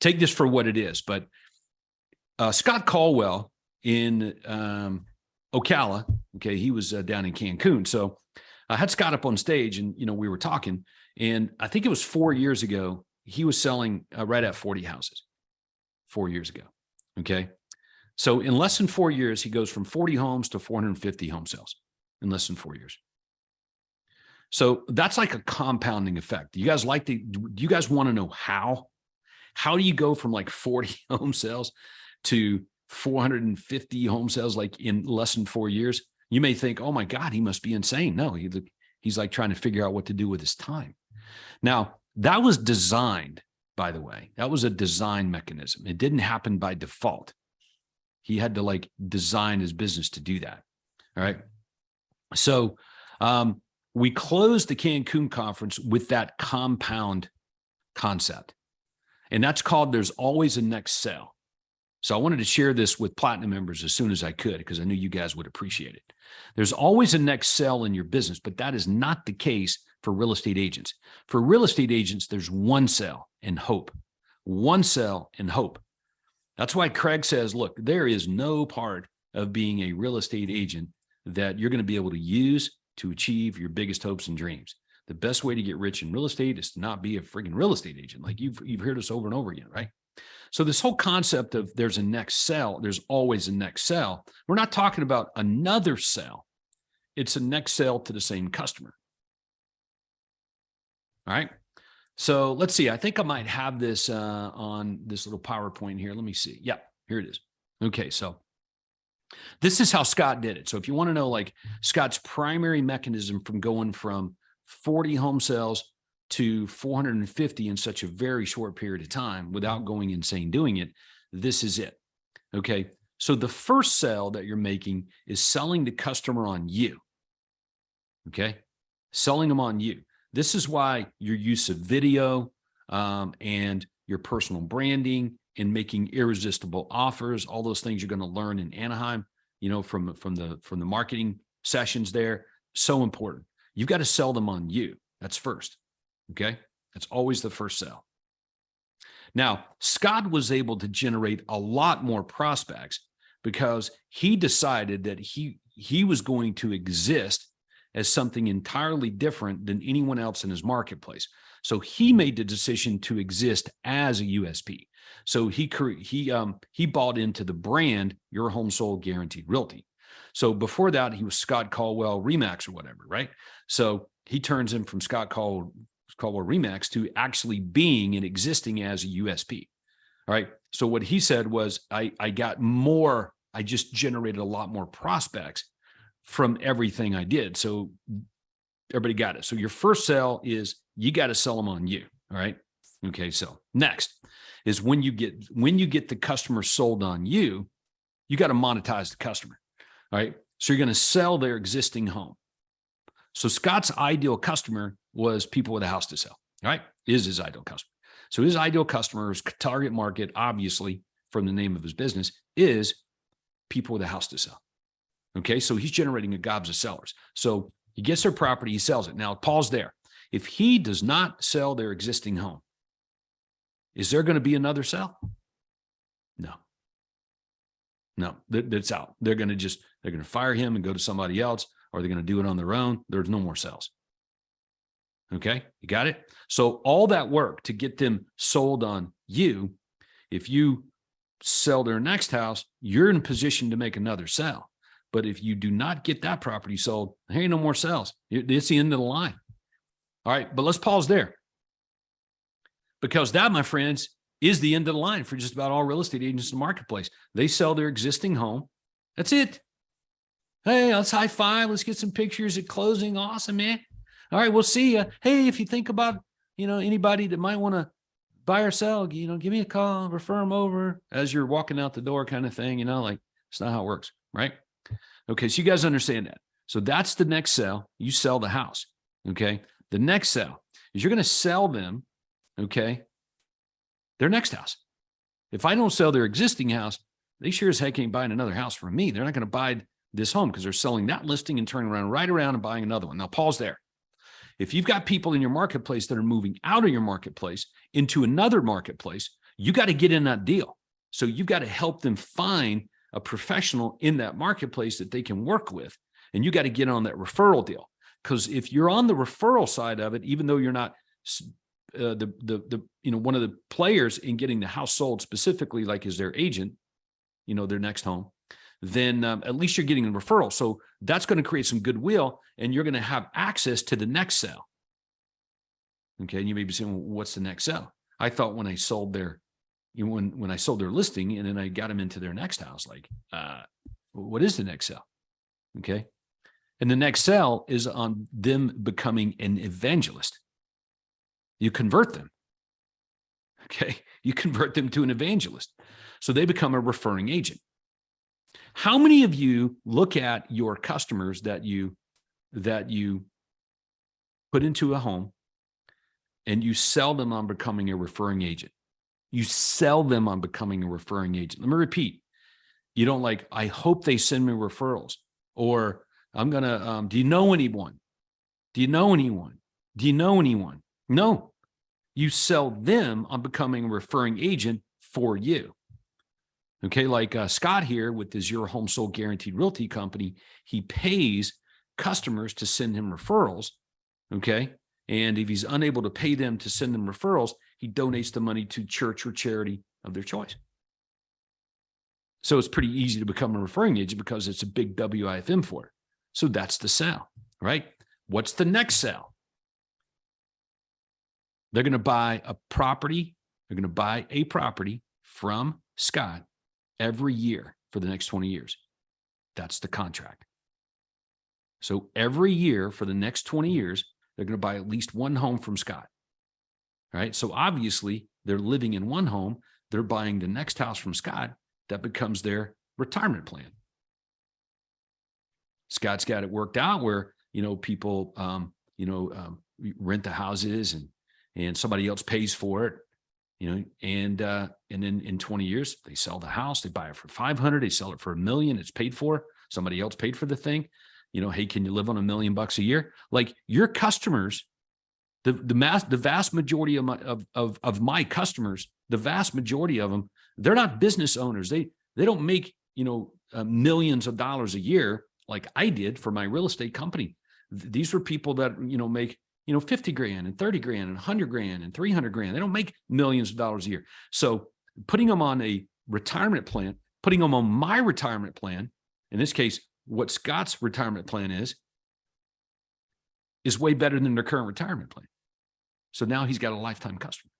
take this for what it is. But Scott Caldwell in Ocala, okay, he was down in Cancun. So I had Scott up on stage, and we were talking, and I think it was 4 years ago. He was selling right at 40 houses 4 years ago. Okay. So in less than 4 years, he goes from 40 homes to 450 home sales in less than 4 years. So that's like a compounding effect. Do you guys do you guys want to know how do you go from like 40 home sales to 450 home sales, like in less than 4 years? You may think, oh my God, he must be insane. No, he's like trying to figure out what to do with his time. Now, that was designed, by the way. That was a design mechanism. It didn't happen by default. He had to like design his business to do that. All right. So we closed the Cancun conference with that compound concept. And that's called there's always a next sale. So I wanted to share this with Platinum members as soon as I could, because I knew you guys would appreciate it. There's always a next sale in your business, but that is not the case for real estate agents. For real estate agents, there's one sale and hope. One sale and hope. That's why Craig says, look, there is no part of being a real estate agent that you're going to be able to use to achieve your biggest hopes and dreams. The best way to get rich in real estate is to not be a freaking real estate agent. Like you've heard us over and over again, right? So this whole concept of there's a next sale, there's always a next sale. We're not talking about another sale. It's a next sale to the same customer. All right. So let's see. I think I might have this on this little PowerPoint here. Let me see. Yeah, here it is. Okay. So this is how Scott did it. So if you want to know like Scott's primary mechanism from going from 40 home sales to 450 in such a very short period of time without going insane doing it, this is it. Okay. So the first sale that you're making is selling the customer on you. Okay. Selling them on you. This is why your use of video and your personal branding and making irresistible offers, all those things you're going to learn in Anaheim, from the marketing sessions there, so important. You've got to sell them on you. That's first. Okay. That's always the first sale. Now, Scott was able to generate a lot more prospects because he decided that he was going to exist as something entirely different than anyone else in his marketplace. So he made the decision to exist as a USP. So he bought into the brand, Your Home Sold Guaranteed Realty. So before that, he was Scott Caldwell Remax or whatever, right? So he turns him from Scott Caldwell Remax to actually being and existing as a USP. All right. So what he said was, I just generated a lot more prospects from everything I did. So everybody got it. So your first sale is you got to sell them on you. All right. Okay. So next is when you get the customer sold on you, you got to monetize the customer. All right. So you're going to sell their existing home. So Scott's ideal customer was people with a house to sell. All right. Is his ideal customer. So his ideal customer's target market, obviously from the name of his business, is people with a house to sell. Okay, so he's generating a gobs of sellers. So he gets their property, he sells it. Now, pause there. If he does not sell their existing home, is there going to be another sale? No, that's out. They're going to fire him and go to somebody else, or they're going to do it on their own. There's no more sales. Okay, you got it? So all that work to get them sold on you, if you sell their next house, you're in a position to make another sale. But if you do not get that property sold, there ain't no more sales. It's the end of the line. All right, but let's pause there. Because that, my friends, is the end of the line for just about all real estate agents in the marketplace. They sell their existing home. That's it. Hey, let's high five. Let's get some pictures at closing. Awesome, man. All right, we'll see you. Hey, if you think about, anybody that might want to buy or sell, give me a call, refer them over as you're walking out the door kind of thing, like it's not how it works, right? Okay, so you guys understand that. So that's the next sale. You sell the house, okay? The next sale is you're going to sell them, okay, their next house. If I don't sell their existing house, they sure as heck ain't buying another house from me. They're not going to buy this home because they're selling that listing and turning right around and buying another one. Now, pause there. If you've got people in your marketplace that are moving out of your marketplace into another marketplace, you got to get in that deal. So you've got to help them find a professional in that marketplace that they can work with. And you got to get on that referral deal. Because if you're on the referral side of it, even though you're not one of the players in getting the house sold specifically, like is their agent, their next home, then at least you're getting a referral. So that's going to create some goodwill, and you're going to have access to the next sale. Okay. And you may be saying, well, what's the next sale? I thought when I sold their, when I sold their listing and then I got them into their next house, like, what is the next sale? Okay. And the next sale is on them becoming an evangelist. You convert them. Okay. You convert them to an evangelist. So they become a referring agent. How many of you look at your customers that you put into a home and you sell them on becoming a referring agent? You sell them on becoming a referring agent. Let me repeat. You don't like, I hope they send me referrals, or I'm going to, do you know anyone? Do you know anyone? Do you know anyone? No, you sell them on becoming a referring agent for you. Okay. Like Scott here with his Your Home Sold Guaranteed Realty company, he pays customers to send him referrals. Okay. And if he's unable to pay them to send them referrals, he donates the money to church or charity of their choice. So it's pretty easy to become a referring agent because it's a big WIFM for it. So that's the sale, right? What's the next sale? They're going to buy a property. They're going to buy a property from Scott every year for the next 20 years. That's the contract. So every year for the next 20 years, they're going to buy at least one home from Scott. All right. So obviously they're living in one home. They're buying the next house from Scott. That becomes their retirement plan. Scott's got it worked out where, people, rent the houses and somebody else pays for it, and then in 20 years, they sell the house, they buy it for 500, they sell it for $1 million. It's paid for. Somebody else paid for the thing. Hey, can you live on $1 million a year? Like your customers, the vast majority of my customers, the vast majority of them, they're not business owners. They don't make, millions of dollars a year like I did for my real estate company. These were people that, make, 50 grand and 30 grand and 100 grand and 300 grand. They don't make millions of dollars a year. So putting them on a retirement plan, putting them on my retirement plan, in this case, what Scott's retirement plan is way better than their current retirement plan. So now he's got a lifetime customer.